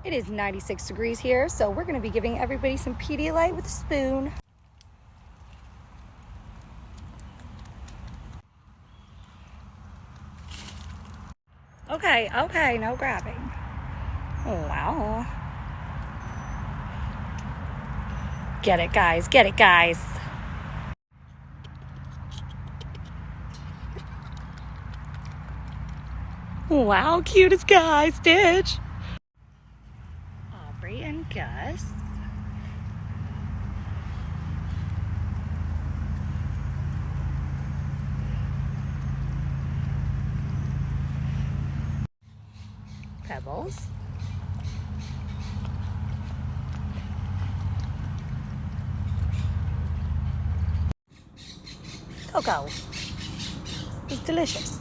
It is 96 degrees here, so we're gonna be giving everybody some Pedialyte with a spoon. Okay, no grabbing. Wow. Get it, guys, get it, guys. Wow, cutest guy, Stitch. Aubrey and Gus. Pebbles. Coco. It's delicious.